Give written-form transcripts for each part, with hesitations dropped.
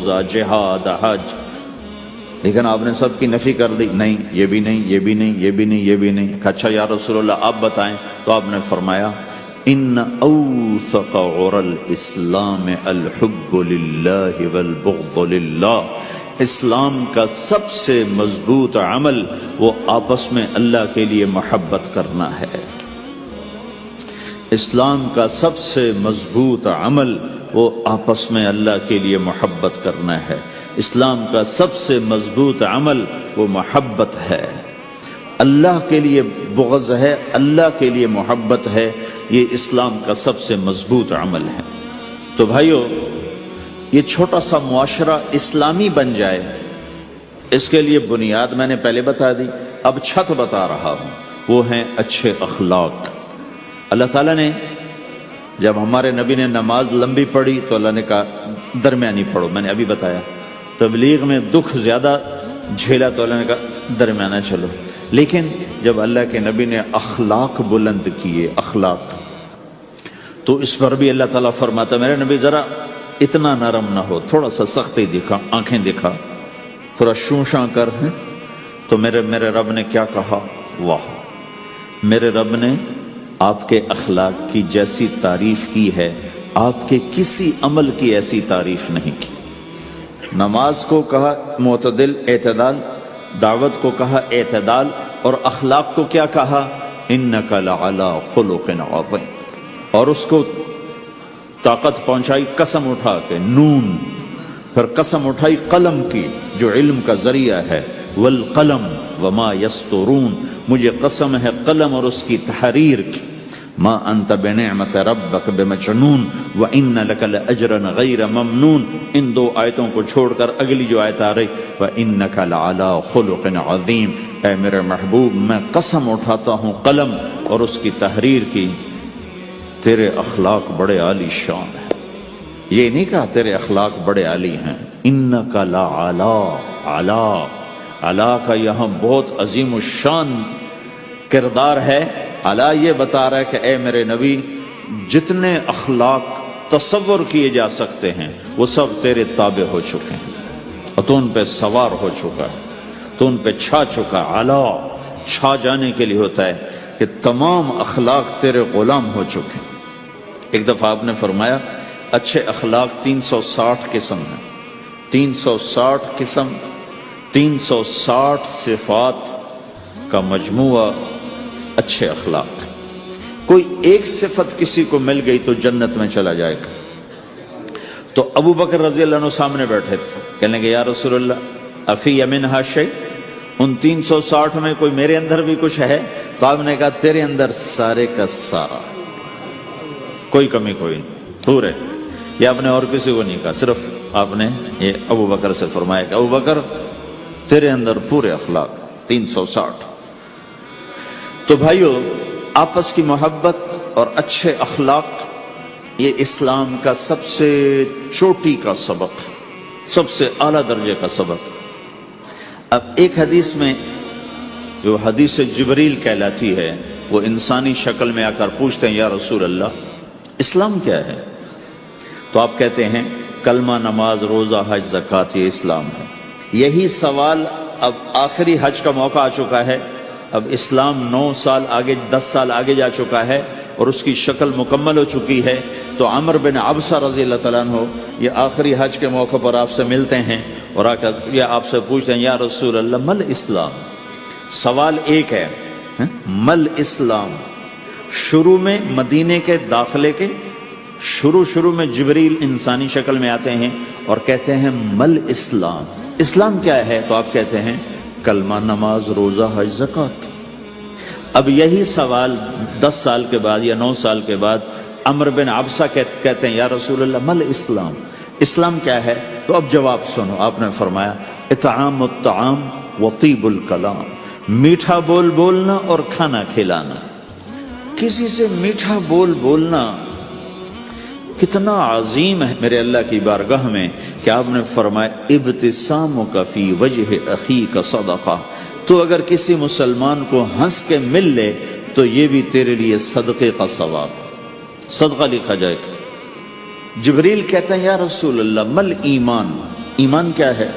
جہاد حج، لیکن آپ نے سب کی نفی کر دی، نہیں یہ بھی نہیں، یہ بھی نہیں، یہ بھی نہیں، یہ بھی نہیں۔ اچھا یا رسول اللہ آپ بتائیں، تو آپ نے فرمایا ان اوثق عر الاسلام الحب للہ والبغض للہ، اسلام کا سب سے مضبوط عمل وہ آپس میں اللہ کے لیے محبت کرنا ہے۔ اسلام کا سب سے مضبوط عمل وہ آپس میں اللہ کے لیے محبت کرنا ہے۔ اسلام کا سب سے مضبوط عمل وہ محبت ہے، اللہ کے لیے بغض ہے، اللہ کے لیے محبت ہے، یہ اسلام کا سب سے مضبوط عمل ہے۔ تو بھائیو، یہ چھوٹا سا معاشرہ اسلامی بن جائے، اس کے لیے بنیاد میں نے پہلے بتا دی، اب چھت بتا رہا ہوں، وہ ہیں اچھے اخلاق۔ اللہ تعالیٰ نے جب ہمارے نبی نے نماز لمبی پڑھی تو اللہ نے کہا درمیانی پڑھو، میں نے ابھی بتایا۔ تبلیغ میں دکھ زیادہ جھیلا تو اللہ نے کہا درمیانہ چلو۔ لیکن جب اللہ کے نبی نے اخلاق بلند کیے، اخلاق، تو اس پر بھی اللہ تعالیٰ فرماتا میرے نبی ذرا اتنا نرم نہ ہو، تھوڑا سا سختی دکھا، آنکھیں دکھا، تھوڑا شونشاں کر۔ تو میرے رب نے کیا کہا؟ واہ، میرے رب نے آپ کے اخلاق کی جیسی تعریف کی ہے، آپ کے کسی عمل کی ایسی تعریف نہیں کی۔ نماز کو کہا معتدل، اعتدال، دعوت کو کہا اعتدال، اور اخلاق کو کیا کہا؟ انک لعلی خلق عظیم، اور اس کو طاقت پہنچائی قسم اٹھا کے، نون، پھر قسم اٹھائی قلم کی جو علم کا ذریعہ ہے، والقلم وما یسطرون، مجھے قسم ہے قلم اور اس کی تحریر کی، ما انت بنعمت ربک بمجنون وان لک لاجرا غیر ممنون۔ ان دو آیتوں کو چھوڑ کر اگلی جو آیت آ رہی وانک لعلی خلق عظیم، اے میرے محبوب میں قسم اٹھاتا ہوں قلم اور اس کی تحریر کی، تیرے اخلاق بڑے عالی شان ہیں۔ یہ نہیں کہا تیرے اخلاق بڑے عالی ہیں، انک لعلی، علا، علا کا یہاں بہت عظیم الشان کردار ہے۔ علا یہ بتا رہا ہے کہ اے میرے نبی، جتنے اخلاق تصور کیے جا سکتے ہیں وہ سب تیرے تابع ہو چکے ہیں، اور تو ان پہ سوار ہو چکا ہے، تو ان پہ چھا چکا۔ علا چھا جانے کے لیے ہوتا ہے کہ تمام اخلاق تیرے غلام ہو چکے ہیں۔ ایک دفعہ آپ نے فرمایا اچھے اخلاق 360 قسم ہیں، 360 قسم، 360 صفات کا مجموعہ اچھے اخلاق۔ کوئی ایک صفت کسی کو مل گئی تو جنت میں چلا جائے گا۔ تو ابو بکر رضی اللہ عنہ سامنے بیٹھے تھے، کہنے لگے یا رسول اللہ افی منہا شیء، ان 360 میں کوئی میرے اندر بھی کچھ ہے؟ تو آپ نے کہا تیرے اندر سارے کا سارا، کوئی کمی کوئی نہیں، پورے۔ یہ آپ نے اور کسی کو نہیں کہا، صرف آپ نے یہ ابو بکر سے فرمایا کہ ابو بکر تیرے اندر پورے اخلاق 360۔ تو بھائیو، آپس کی محبت اور اچھے اخلاق یہ اسلام کا سب سے چوٹی کا سبق، سب سے اعلیٰ درجے کا سبق۔ اب ایک حدیث میں جو حدیث جبریل کہلاتی ہے، وہ انسانی شکل میں آ کر پوچھتے ہیں یا رسول اللہ اسلام کیا ہے؟ تو آپ کہتے ہیں کلمہ، نماز، روزہ، حج، زکوٰۃ، یہ اسلام ہے۔ یہی سوال اب آخری حج کا موقع آ چکا ہے، اب اسلام 9 سال آگے، 10 سال آگے جا چکا ہے اور اس کی شکل مکمل ہو چکی ہے۔ تو عمر بن عبسہ رضی اللہ تعالیٰ عنہ یہ آخری حج کے موقع پر آپ سے ملتے ہیں اور آ کر یہ آپ سے پوچھتے ہیں یا رسول اللہ مل اسلام؟ سوال ایک ہے، مل اسلام؟ شروع میں مدینے کے داخلے کے شروع میں جبریل انسانی شکل میں آتے ہیں اور کہتے ہیں مل اسلام، اسلام کیا ہے؟ تو آپ کہتے ہیں کلمہ، نماز، روزہ، حج، زکوٰۃ۔ اب یہی سوال 10 سال کے بعد یا 9 سال کے بعد عمر بن عبسہ کہتے ہیں یا رسول اللہ مل اسلام، اسلام کیا ہے؟ تو اب جواب سنو، آپ نے فرمایا اطعام الطعام وطیب الکلام، میٹھا بول بولنا اور کھانا کھلانا۔ کسی سے میٹھا بول بولنا کتنا عظیم ہے میرے اللہ کی بارگاہ میں کہ آپ نے فرمایا ابتسامک فی وجہ اخیک صدقہ، تو اگر کسی مسلمان کو ہنس کے مل لے تو یہ بھی تیرے لیے صدقے کا ثواب، صدقہ لکھا جائے گا۔ جبریل کہتے ہیں یا رسول اللہ مل ایمان، ایمان کیا ہے؟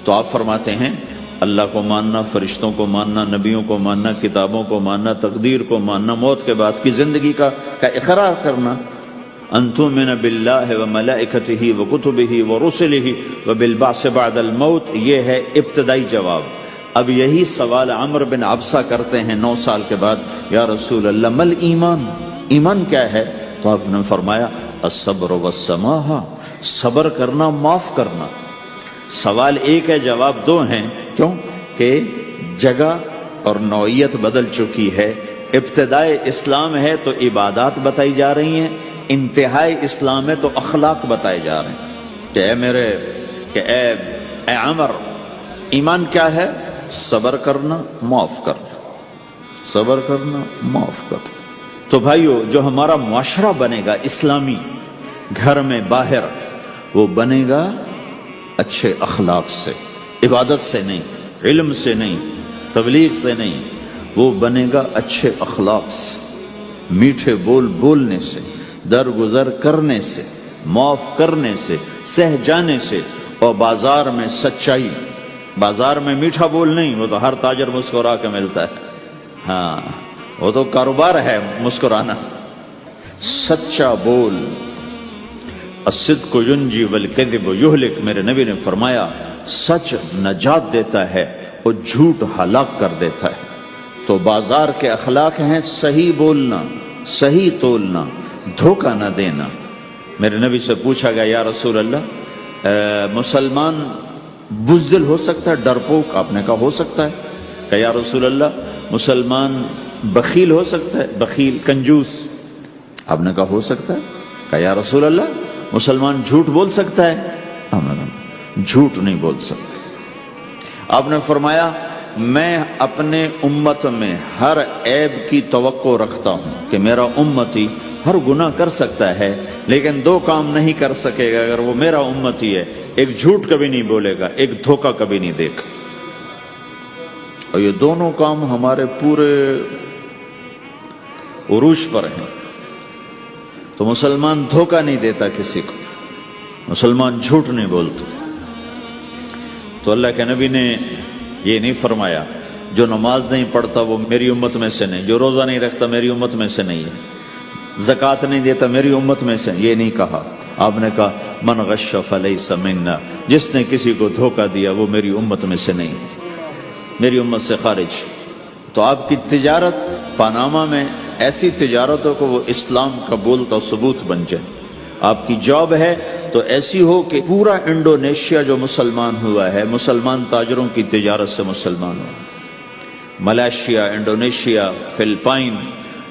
تو آپ فرماتے ہیں اللہ کو ماننا، فرشتوں کو ماننا، نبیوں کو ماننا، کتابوں کو ماننا، تقدیر کو ماننا، موت کے بعد کی زندگی کا اقرار کرنا، ان تؤمن باللہ وملائکتہ وکتبہ ورسلہ وبالبعث بعد الموت، یہ ہے ابتدائی جواب۔ اب یہی سوال عمرو بن عبسہ کرتے ہیں 9 سال کے بعد، یا رسول اللہ مل ایمان، ایمان کیا ہے؟ تو آپ نے فرمایا الصبر والسماحہ، صبر کرنا، معاف کرنا۔ سوال ایک ہے، جواب 2 ہیں، کیوں کہ جگہ اور نوعیت بدل چکی ہے۔ ابتدائے اسلام ہے تو عبادات بتائی جا رہی ہیں، انتہائی اسلام ہے تو اخلاق بتائے جا رہے ہیں کہ اے عمر، ایمان کیا ہے؟ صبر کرنا، معاف کرنا، صبر کرنا، معاف کرنا۔ تو بھائیو، جو ہمارا معاشرہ بنے گا اسلامی، گھر میں باہر، وہ بنے گا اچھے اخلاق سے، عبادت سے نہیں، علم سے نہیں، تبلیغ سے نہیں، وہ بنے گا اچھے اخلاق سے، میٹھے بول بولنے سے، درگزر کرنے سے، معاف کرنے سے، سہ جانے سے، اور بازار میں سچائی، بازار میں میٹھا بول نہیں، وہ تو ہر تاجر مسکرا کے ملتا ہے، ہاں وہ تو کاروبار ہے مسکرانا۔ سچا بول، الصدق ینجی والکذب یہلک، میرے نبی نے فرمایا سچ نجات دیتا ہے اور جھوٹ ہلاک کر دیتا ہے۔ تو بازار کے اخلاق ہیں صحیح بولنا، صحیح تولنا، دھوکہ نہ دینا۔ میرے نبی سے پوچھا گیا یا رسول اللہ مسلمان بزدل ہو سکتا ہے، ڈرپوک؟ آپ نے کہا ہو سکتا ہے۔ کہ یا رسول اللہ مسلمان بخیل ہو سکتا ہے، بخیل کنجوس؟ آپ نے کہا ہو سکتا ہے۔ کہ یا رسول اللہ مسلمان جھوٹ بول سکتا ہے؟ جھوٹ نہیں بول سکتا۔ آپ نے فرمایا میں اپنے امت میں ہر عیب کی توقع رکھتا ہوں کہ میرا امتی ہر گناہ کر سکتا ہے لیکن 2 کام نہیں کر سکے گا اگر وہ میرا امتی ہے، ایک جھوٹ کبھی نہیں بولے گا، ایک دھوکہ کبھی نہیں دے گا۔ اور یہ دونوں کام ہمارے پورے عروج پر ہیں۔ تو مسلمان دھوکہ نہیں دیتا کسی کو، مسلمان جھوٹ نہیں بولتا۔ تو اللہ کے نبی نے یہ نہیں فرمایا جو نماز نہیں پڑھتا وہ میری امت میں سے نہیں، جو روزہ نہیں رکھتا میری امت میں سے نہیں ہے، زکوٰۃ نہیں دیتا میری امت میں سے، یہ نہیں کہا۔ آپ نے کہا من غش فلیس منا، جس نے کسی کو دھوکہ دیا وہ میری امت میں سے نہیں، میری امت سے خارج۔ تو آپ کی تجارت پاناما میں ایسی تجارت ہو کہ وہ اسلام کا بولتا ثبوت بن جائے۔ آپ کی جاب ہے تو ایسی ہو کہ پورا انڈونیشیا جو مسلمان ہوا ہے، مسلمان تاجروں کی تجارت سے مسلمان ہو۔ ملائیشیا، انڈونیشیا، فلپائن،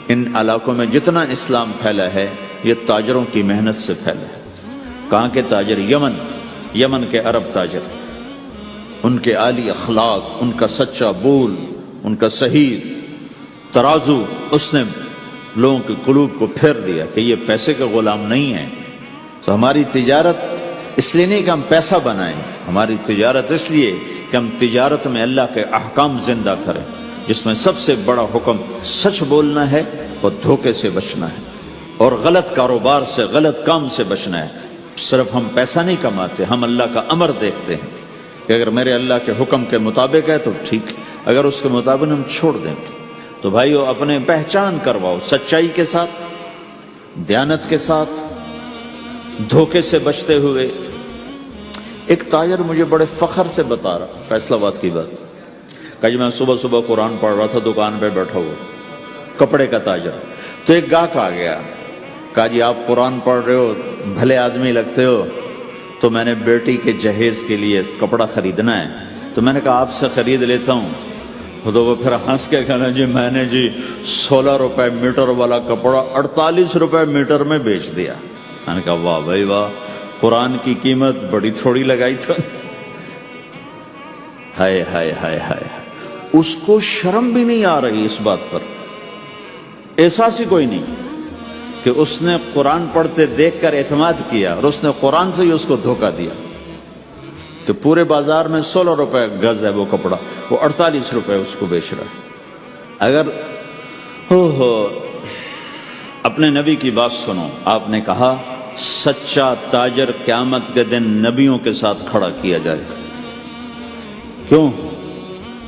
ان علاقوں میں جتنا اسلام پھیلا ہے یہ تاجروں کی محنت سے پھیلا ہے۔ کہاں کے تاجر؟ یمن کے عرب تاجر، ان کے عالی اخلاق، ان کا سچا بول، ان کا صحیح ترازو، اس نے لوگوں کے قلوب کو پھیر دیا کہ یہ پیسے کے غلام نہیں ہیں۔ تو ہماری تجارت اس لیے نہیں کہ ہم پیسہ بنائیں، ہماری تجارت اس لیے کہ ہم تجارت میں اللہ کے احکام زندہ کریں، جس میں سب سے بڑا حکم سچ بولنا ہے اور دھوکے سے بچنا ہے، اور غلط کاروبار سے، غلط کام سے بچنا ہے۔ صرف ہم پیسہ نہیں کماتے، ہم اللہ کا امر دیکھتے ہیں کہ اگر میرے اللہ کے حکم کے مطابق ہے تو ٹھیک، اگر اس کے مطابق ہم چھوڑ دیں تو بھائیو اپنے پہچان کرواؤ سچائی کے ساتھ، دیانت کے ساتھ، دھوکے سے بچتے ہوئے۔ ایک تاجر مجھے بڑے فخر سے بتا رہا، فیصل آباد کی بات، کہ جب میں صبح صبح قرآن پڑھ رہا تھا دکان پہ بیٹھا ہوا، کپڑے کا تاجر، تو ایک گاہک آ گیا، کہا جی آپ قرآن پڑھ رہے ہو، بھلے آدمی لگتے ہو، تو میں نے بیٹی کے جہیز کے لیے کپڑا خریدنا ہے، تو میں نے کہا آپ سے خرید لیتا ہوں۔ تو وہ پھر ہنس کے کہنا جی میں نے 16 روپے میٹر والا کپڑا 48 روپے میٹر میں بیچ دیا۔ میں نے کہا واہ بھائی واہ، قرآن کی قیمت بڑی تھوڑی لگائی تو۔ ہائے ہائے ہائے ہائے، اس کو شرم بھی نہیں آ رہی اس بات پر، احساس ہی کوئی نہیں کہ اس نے قرآن پڑھتے دیکھ کر اعتماد کیا اور اس نے قرآن سے ہی اس کو دھوکہ دیا کہ پورے بازار میں 16 روپے گز ہے وہ کپڑا، وہ 48 روپے اس کو بیچ رہا ہے۔ اگر اپنے نبی کی بات سنو، آپ نے کہا سچا تاجر قیامت کے دن نبیوں کے ساتھ کھڑا کیا جائے گا۔ کیوں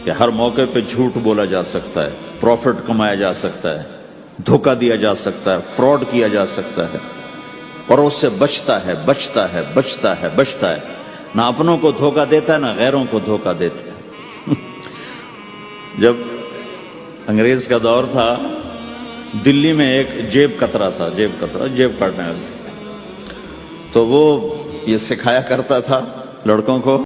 کہ ہر موقع پہ جھوٹ بولا جا سکتا ہے، پروفٹ کمایا جا سکتا ہے، دھوکہ دیا جا سکتا ہے، فراڈ کیا جا سکتا ہے، اور اس سے بچتا ہے بچتا ہے بچتا ہے بچتا ہے، نہ اپنوں کو دھوکہ دیتا ہے نہ غیروں کو دھوکہ دیتا ہے۔ جب انگریز کا دور تھا، دلی میں ایک جیب کترا تھا، جیب کاٹنے والا، تو وہ یہ سکھایا کرتا تھا لڑکوں کو